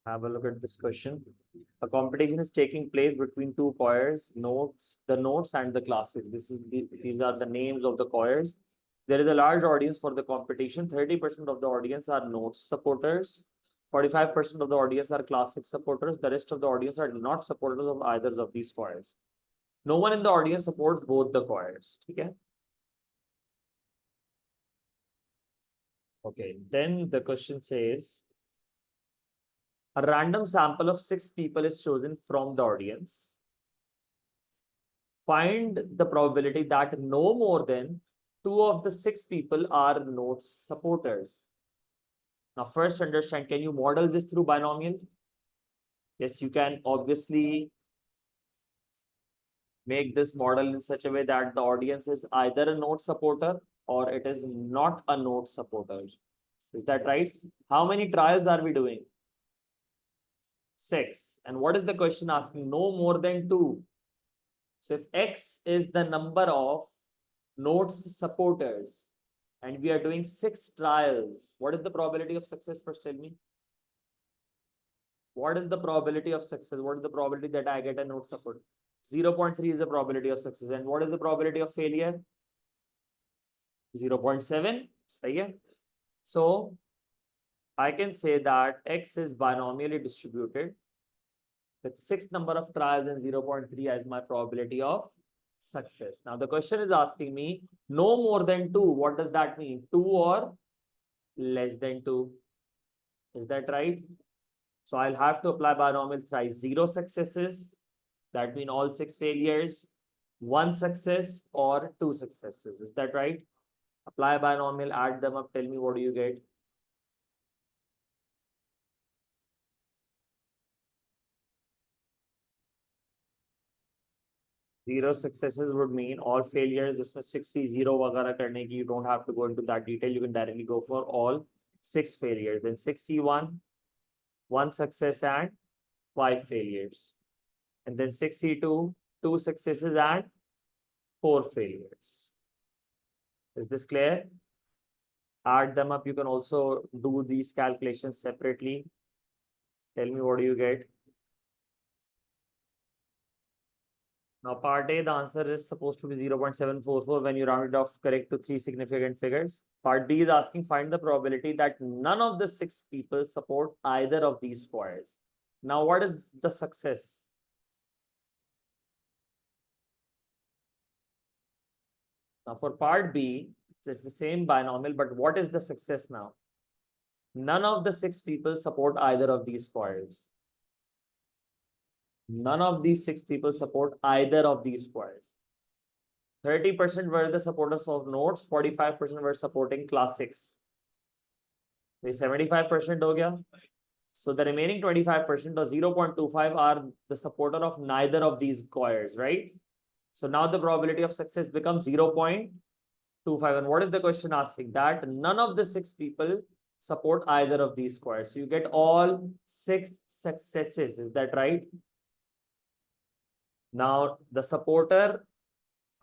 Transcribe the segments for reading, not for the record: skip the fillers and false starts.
Have a look at this question. A competition is taking place between two choirs, the notes and the classics. These are the names of the choirs. There is a large audience for the competition. 30% of the audience are notes supporters. 45% of the audience are classic supporters. The rest of the audience are not supporters of either of these choirs. No one in the audience supports both the choirs. Okay. Okay. Then the question says, a random sample of 6 people is chosen from the audience. Find the probability that no more than 2 of the 6 people are notes supporters. Now, first understand, can you model this through binomial? Yes, you can obviously make this model in such a way that the audience is either a note supporter or it is not a note supporter. Is that right? How many trials are we doing? 6. And what is the question asking? No more than 2. So if X is the number of notes supporters and we are doing 6 trials, what is the probability of success? First tell me. What is the probability of success? What is the probability that I get a note support? 0.3 is the probability of success. And what is the probability of failure? 0.7. So I can say that X is binomially distributed with 6 number of trials and 0.3 as my probability of success. Now the question is asking me no more than 2. What does that mean? 2 or less than 2. Is that right? So I'll have to apply binomial thrice. 0 successes, that mean all 6 failures, 1 success or 2 successes. Is that right? Apply binomial, add them up, tell me what do you get? Zero successes would mean all failures. Just 60 0 वगैरह करने की, you don't have to go into that detail. You can directly go for all 6 failures. Then 6C1, 1 success and 5 failures. And then 6C2, 2 successes and 4 failures. Is this clear? Add them up. You can also do these calculations separately. Tell me what do you get? Now, part A, the answer is supposed to be 0.744 when you round it off correct to 3 significant figures. Part B is asking, find the probability that none of the 6 people support either of these squares. Now, what is the success? Now, for part B, it's the same binomial, but what is the success now? None of the 6 people support either of these squares. None of these 6 people support either of these squares. 30% were the supporters of notes, 45% were supporting classics. 75% ho gaya. So the remaining 25% or 0.25 are the supporter of neither of these squares, right? So now the probability of success becomes 0.25. And what is the question asking? That none of the 6 people support either of these squares. So you get all 6 successes. Is that right? Now the supporter,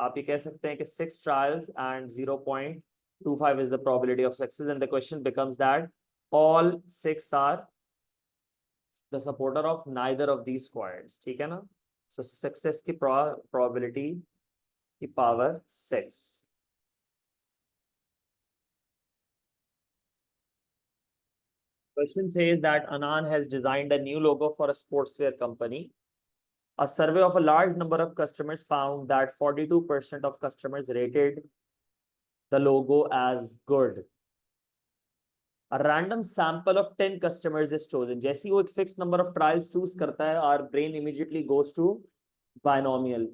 आप ये कह सकते हैं कि 6 trials and 0.25 is the probability of success, and the question becomes that all 6 are the supporter of neither of these squares. ठीक है ना? So success की probability की power 6. Question says that Anand has designed a new logo for a sportswear company. A survey of a large number of customers found that 42% of customers rated the logo as good. A random sample of 10 customers is chosen. जैसे ही वो एक fixed number of trials choose करता है, our brain immediately goes to binomial.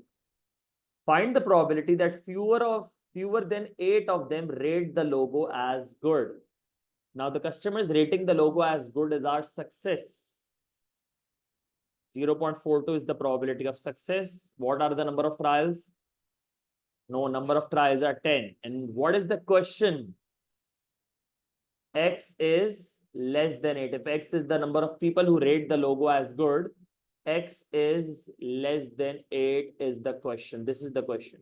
Find the probability that fewer than 8 of them rate the logo as good. Now the customers rating the logo as good is our success. 0.42 is the probability of success. What are the number of trials? No, number of trials are 10. And what is the question? X is less than 8. If X is the number of people who rate the logo as good, X is less than 8 is the question. This is the question.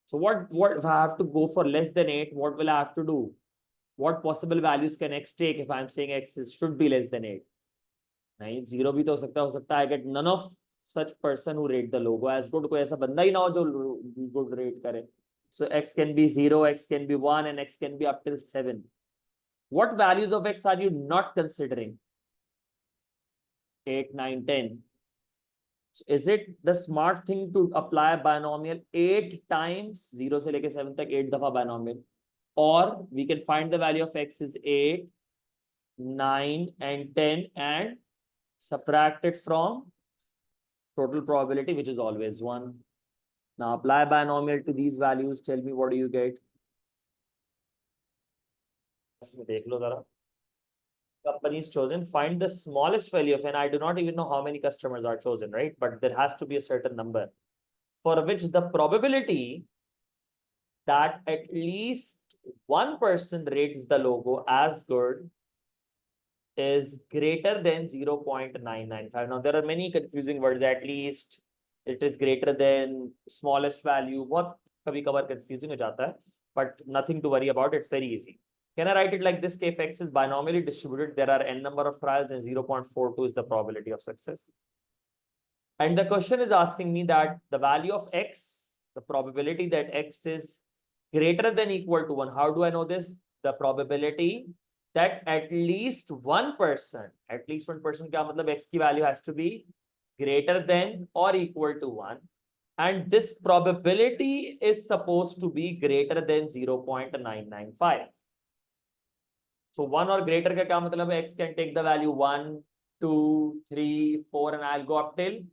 So what if I have to go for less than 8, what will I have to do? What possible values can X take if I'm saying X should be less than 8? नहीं, zero भी तो हो सकता है, I get none of such person who rate the logo as good. कोई ऐसा बंदा ही ना हो जो good rate करे. So x can be 0, x can be 1, and x can be up till 7. What values of x are you not considering? 8, 9, 10. So is it the smart thing to apply binomial 8 times, 0 से लेके 7 तक 8 दफा binomial? Or we can find the value of x is 8, 9, and 10 and subtract it from total probability, which is always 1. Now apply binomial to these values. Tell me, what do you get? देख लो जरा. Company is chosen. Find the smallest value of n. I do not even know how many customers are chosen, right? But there has to be a certain number for which the probability that at least one person rates the logo as good is greater than 0.995. Now, there are many confusing words. At least, it is greater than, smallest value. बहुत कभी कभार confusing हो जाता है, but nothing to worry about. It's very easy. Can I write it like this? If x is binomially distributed, there are n number of trials and 0.42 is the probability of success. And the question is asking me that the value of x, the probability that x is greater than equal to 1. How do I know this? The probability that at least one person क्या मतलब, x की value has to be greater than or equal to 1. And this probability is supposed to be greater than 0.995. So 1 or greater का क्या मतलब है? X can take the value 1, 2, 3, 4 and I'll go up till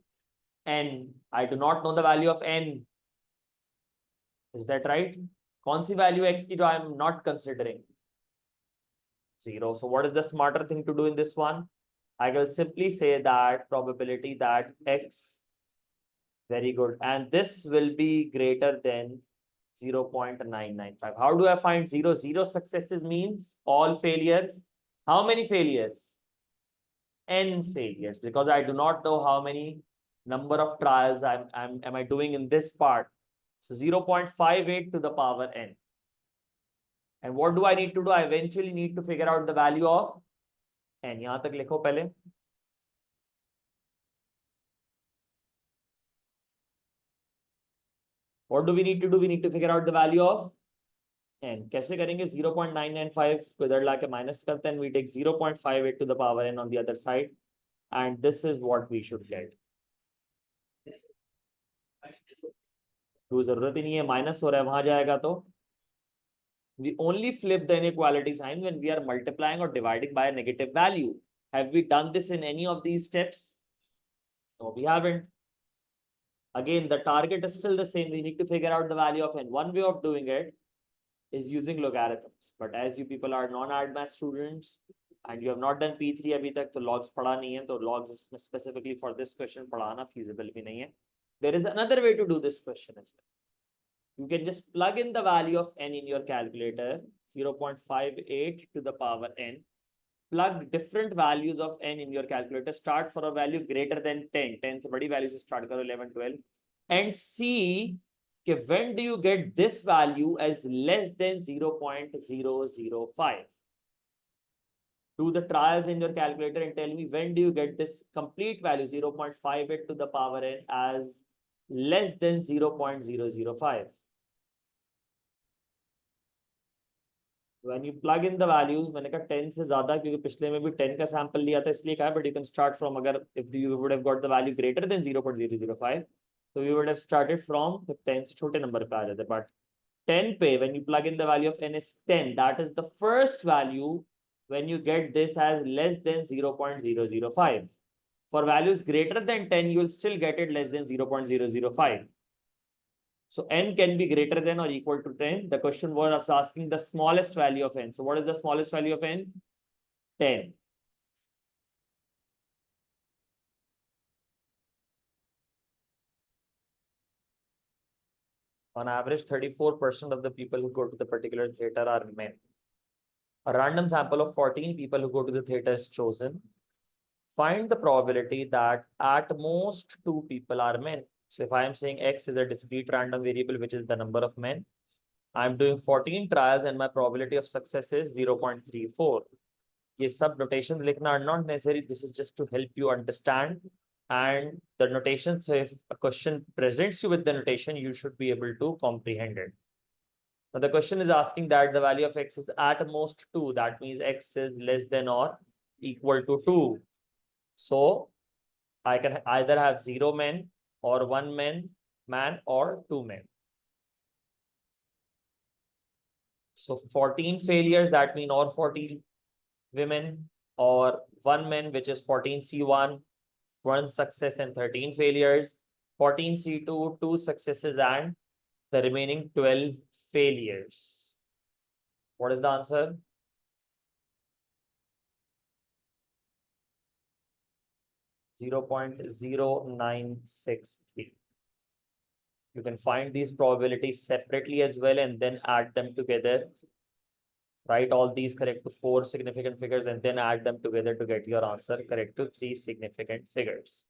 n. I do not know the value of n. Is that right? कौन सी value x की जो I am not considering? 0. So what is the smarter thing to do in this one? I will simply say that probability that x, very good, and this will be greater than 0.995. How do I find 0? 0 successes means all failures. How many failures? N failures, because I do not know how many number of trials am I doing in this part. So 0.58 to the power n. And what do I need to do? I eventually need to figure out the value of n. यहाँ तक लिखो पहले. What do we need to do? We need to figure out the value of n. कैसे करेंगे? 0.995 को इधर लाके minus करते हैं. We take 0.58 to the power n on the other side, and this is what we should get. तो जरूरत ही नहीं है, माइनस हो रहा है, वहां जाएगा तो. We only flip the inequality sign when we are multiplying or dividing by a negative value. Have we done this in any of these steps? No, we haven't. Again, the target is still the same. We need to figure out the value of n. One way of doing it is using logarithms. But as you people are non-ad math students and you have not done P3 अभी तक, तो logs पढ़ा नहीं है, तो logs specifically for this question पढ़ाना feasible भी नहीं है. There is another way to do this question as well. You can just plug in the value of n in your calculator, 0.58 to the power n. Plug different values of n in your calculator. Start for a value greater than 10. 10 से बड़ी value से start करो, 11, 12. And see when do you get this value as less than 0.005. Do the trials in your calculator and tell me when do you get this complete value 0.58 to the power n as less than 0.005. When you plug in the values, मैंने कहा 10 से ज्यादा, क्योंकि पिछले में भी 10 का sample लिया था इसलिए कहा, but you can start from, अगर if you would have got the value greater than 0.005, so we would have started from 10 से छोटे नंबर पे आ जाते. But 10 पे when you plug in the value of n is 10, that is the first value when you get this as less than 0.005. For values greater than 10, you will still get it less than 0.005. So n can be greater than or equal to 10. The question was asking the smallest value of n. So what is the smallest value of n? 10. On average, 34% of the people who go to the particular theater are men. A random sample of 14 people who go to the theater is chosen. Find the probability that at most 2 people are men. So if I am saying x is a discrete random variable, which is the number of men, I'm doing 14 trials and my probability of success is 0.34. ये सब notations लिखना are not necessary. This is just to help you understand. And the notation, so if a question presents you with the notation, you should be able to comprehend it. Now the question is asking that the value of x is at most 2. That means x is less than or equal to 2. So I can either have 0 men or 1 man or 2 men. So 14 failures, that mean or 14 women, or 1 man, which is 14C1, 1 success and 13 failures, 14C2, 2 successes and the remaining 12 failures. What is the answer? 0.0963. You can find these probabilities separately as well and then add them together. Write all these correct to 4 significant figures and then add them together to get your answer correct to 3 significant figures.